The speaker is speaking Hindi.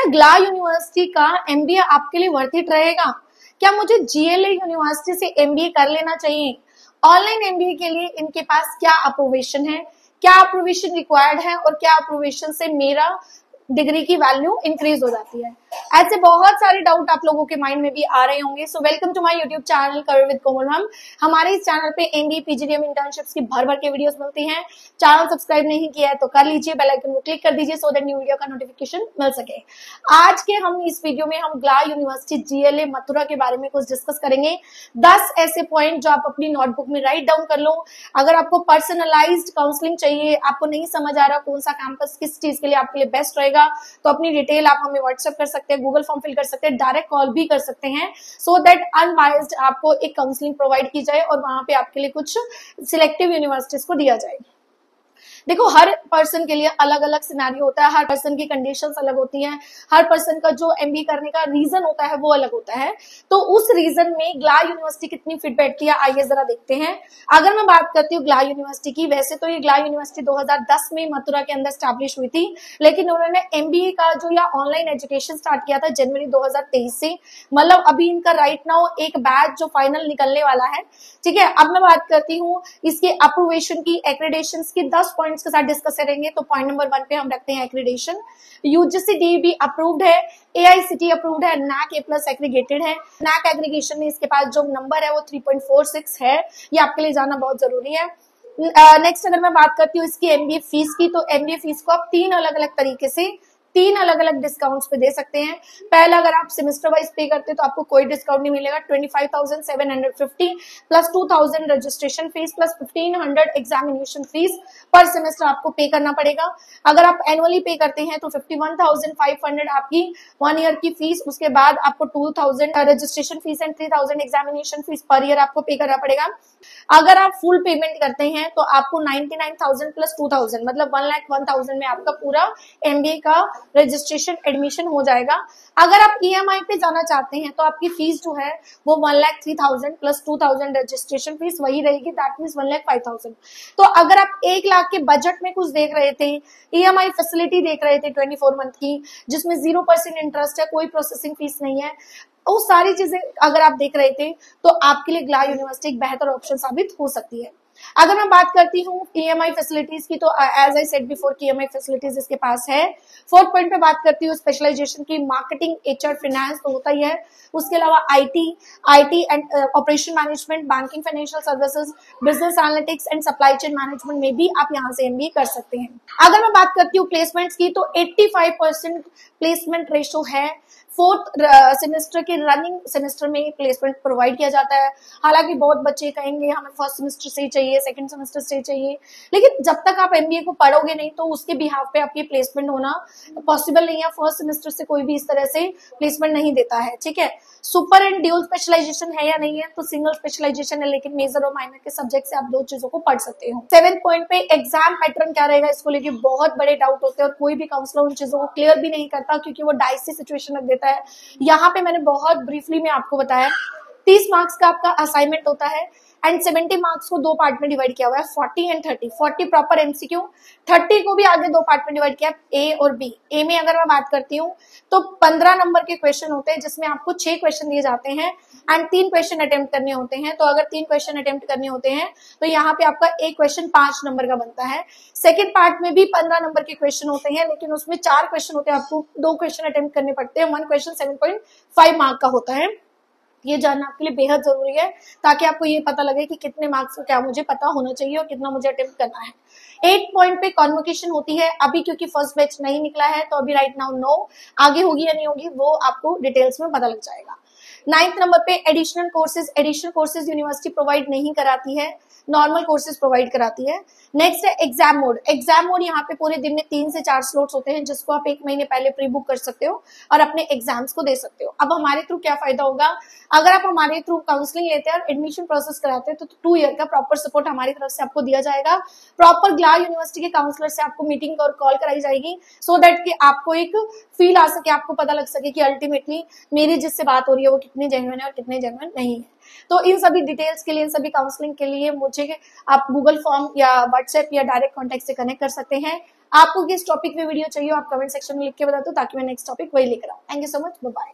क्या ग्ला यूनिवर्सिटी का एमबीए आपके लिए वर्थ इट रहेगा? क्या मुझे जीएलए यूनिवर्सिटी से एमबीए कर लेना चाहिए? ऑनलाइन एमबीए के लिए इनके पास क्या अप्रूवेशन है, क्या अप्रूवेशन रिक्वायर्ड है और क्या अप्रूवेशन से मेरा डिग्री की वैल्यू इंक्रीज हो जाती है? ऐसे बहुत सारे डाउट आप लोगों के माइंड में भी आ रहे होंगे। So welcome to my YouTube channel career with Komal ma'am. हमारे इस चैनल पे एमबीए पीजीडीएम इंटर्नशिप्स की भर भर के वीडियोस मिलती हैं। चैनल सब्सक्राइब नहीं किया है तो कर लीजिए, बेल आइकन को क्लिक कर दीजिए सो दैट न्यू वीडियो का नोटिफिकेशन मिल सके। आज के हम इस वीडियो में हम ग्ला यूनिवर्सिटी जीएलए मथुरा के बारे में कुछ डिस्कस करेंगे। 10 ऐसे पॉइंट जो आप अपनी नोटबुक में राइट डाउन कर लो। अगर आपको पर्सनलाइज्ड काउंसलिंग चाहिए, आपको नहीं समझ आ रहा कौन सा कैंपस किस चीज के लिए आपके लिए बेस्ट रहेगा, तो अपनी डिटेल आप हमें व्हाट्सएप कर सकते हैं, गूगल फॉर्म फिल कर सकते हैं, डायरेक्ट कॉल भी कर सकते हैं सो दैट अनबायस्ड आपको एक काउंसलिंग प्रोवाइड की जाए और वहां पे आपके लिए कुछ सिलेक्टिव यूनिवर्सिटीज को दिया जाए। देखो, हर पर्सन के लिए अलग अलग सिनेरियो होता है, हर पर्सन की कंडीशंस अलग होती हैं, हर पर्सन का जो एमबीए करने का रीजन होता है वो अलग होता है। तो उस रीजन में ग्ला यूनिवर्सिटी कितनी फिट बैठती है आइए जरा देखते हैं। अगर मैं बात करती हूँ ग्ला यूनिवर्सिटी की, वैसे तो ये ग्ला यूनिवर्सिटी 2010 में मथुरा के अंदर स्टैब्लिश हुई थी, लेकिन उन्होंने एमबीए का जो या ऑनलाइन एजुकेशन स्टार्ट किया था जनवरी 2023 से। मतलब अभी इनका राइट नाउ एक बैच जो फाइनल निकलने वाला है, ठीक है। अब मैं बात करती हूँ इसके अप्रूवेशन की, एक्रेडिटेशन की। 10 पॉइंट्स के साथ डिस्कस करेंगे। तो पॉइंट नंबर 1 पे हम रखते हैं एक्रेडिटेशन। यूजीसी डीईबी अप्रूव्ड है, एआईसीटी अप्रूव्ड है, नैक A+ एग्रीगेटेड है। नैक एग्रीगेशन में इसके पास जो नंबर है वो 3.46 है। ये आपके लिए जानना बहुत जरूरी है। नेक्स्ट अगर मैं बात करती हूँ इसकी एमबीए फीस की, तो एमबीए फीस को आप 3 अलग अलग तरीके से 3 अलग अलग डिस्काउंट्स पे दे सकते हैं। पहला, अगर आप सेमेस्टर वाइज पे करते हैं तो आपको कोई डिस्काउंट नहीं मिलेगा। 25,750 plus 2,000 registration fees plus 1,500 examination fees पर सेमेस्टर आपको पे करना पड़ेगा। अगर आप एनुअली पे करते हैं तो 51,500 आपकी 1 ईयर की फीस, उसके बाद आपको 2,000 registration fees and 3,000 examination fees per year आपको पे करना पड़ेगा। अगर आप फुल पेमेंट करते हैं तो आपको 99,000 प्लस 2,000 मतलब 1,01,000 में आपका पूरा एमबीए का रजिस्ट्रेशन एडमिशन हो जाएगा। अगर आप ईएमआई पे जाना चाहते हैं तो आपकी फीस जो है वो 1,03,000 प्लस 2,000 रजिस्ट्रेशन फीस वही रहेगी, दैट मीन्स 1,05,000। तो अगर आप 1 लाख के बजट में कुछ देख रहे थे, ईएमआई फैसिलिटी देख रहे थे 24 मंथ की, जिसमें 0% इंटरेस्ट है, कोई प्रोसेसिंग फीस नहीं है, वो सारी चीजें अगर आप देख रहे थे तो आपके लिए ग्ला यूनिवर्सिटी एक बेहतर ऑप्शन साबित हो सकती है। अगर मैं बात करती हूँ ईएमआई फैसिलिटीज की, तो एज आई सेड बिफोर की ईएमआई फैसिलिटीज इसके पास है। 4th पॉइंट पे बात करती हूँ स्पेशलाइजेशन की, मार्केटिंग, एचआर, फाइनेंस तो होता ही है। उसके अलावा IT and operation management, banking, financial services, business analytics and supply chain management में भी आप यहाँ से एमबीए कर सकते हैं। अगर मैं बात करती हूँ प्लेसमेंट्स की, तो 85% प्लेसमेंट रेशो है। 4th सेमेस्टर के रनिंग सेमेस्टर में प्लेसमेंट प्रोवाइड किया जाता है। हालांकि बहुत बच्चे कहेंगे हमें 1st सेमेस्टर से ही चाहिए, 2nd सेमेस्टर से ही चाहिए, लेकिन जब तक आप एमबीए को पढ़ोगे नहीं तो उसके बिहाफ पे आपकी प्लेसमेंट होना पॉसिबल नहीं है। 1st सेमेस्टर से कोई भी इस तरह से प्लेसमेंट नहीं देता है, ठीक है। सुपर एंड ड्यूल स्पेशलाइजेशन है या नहीं है, तो सिंगल स्पेशलाइजेशन है, लेकिन मेजर और माइनर के सब्जेक्ट से आप 2 चीजों को पढ़ सकते हो। 7th पॉइंट पे एग्जाम पैटर्न क्या रहेगा, इसको लेके बहुत बड़े डाउट होते हैं और कोई भी काउंसलर उन चीजों को क्लियर भी नहीं करता क्योंकि वो डाइसी सिचुएशन रख देता है। यहाँ पे मैंने बहुत ब्रीफली में आपको बताया 30 मार्क्स का आपका असाइनमेंट होता है एंड 70 मार्क्स को 2 पार्ट में डिवाइड किया हुआ है, 40 एंड 30। 40 प्रॉपर एमसीक्यू, 30 को भी आगे 2 पार्ट में डिवाइड किया है, ए और बी। ए में अगर मैं बात करती हूँ तो 15 नंबर के क्वेश्चन होते हैं जिसमें आपको 6 क्वेश्चन दिए जाते हैं एंड 3 क्वेश्चन अटेम्प्ट करने होते हैं। तो अगर 3 क्वेश्चन अटेम्प्ट करने होते हैं तो यहाँ पे आपका एक क्वेश्चन 5 नंबर का बनता है। सेकेंड पार्ट में भी 15 नंबर के क्वेश्चन होते हैं, लेकिन उसमें 4 क्वेश्चन होते हैं, आपको 2 क्वेश्चन अटेम्प्ट करने पड़ते हैं। 1 क्वेश्चन 7.5 मार्क का होता है। ये जानना आपके लिए बेहद जरूरी है ताकि आपको ये पता लगे कि कितने मार्क्स को क्या मुझे पता होना चाहिए और कितना मुझे अटेम्प्ट करना है। 8 पॉइंट पे कॉन्वोकेशन होती है। अभी क्योंकि फर्स्ट बैच नहीं निकला है तो अभी राइट नाउ नो, आगे होगी या नहीं होगी वो आपको डिटेल्स में पता लग जाएगा। 9th नंबर पे एडिशनल कोर्सेज यूनिवर्सिटी प्रोवाइड नहीं कराती है, नॉर्मल कोर्सेज प्रोवाइड कराती है। नेक्स्ट है एग्जाम मोड यहाँ पे पूरे दिन में 3 से 4 स्लॉट्स होते हैं जिसको आप 1 महीने पहले प्री बुक कर सकते हो और अपने एग्जाम्स को दे सकते हो। अब हमारे थ्रू क्या फायदा होगा, अगर आप हमारे थ्रू काउंसलिंग लेते हैं और एडमिशन प्रोसेस कराते हैं तो 2 ईयर का प्रॉपर सपोर्ट हमारी तरफ से आपको दिया जाएगा। प्रॉपर ग्ला यूनिवर्सिटी के काउंसलर से आपको मीटिंग और कॉल कराई जाएगी सो दैट कि आपको एक फील आ सके, आपको पता लग सके कि अल्टीमेटली मेरी जिससे बात हो रही है वो कितनी जेन्युइन है और कितने जेन्युइन नहीं है। तो इन सभी डिटेल्स के लिए, इन सभी काउंसलिंग के लिए मुझे आप गूगल फॉर्म या व्हाट्सएप या डायरेक्ट कॉन्टेक्ट से कनेक्ट कर सकते हैं। आपको किस टॉपिक पे वीडियो चाहिए आप कमेंट सेक्शन में लिख के बता दो ताकि मैं नेक्स्ट टॉपिक वही लेकर आऊँ। Thank you so much, bye bye.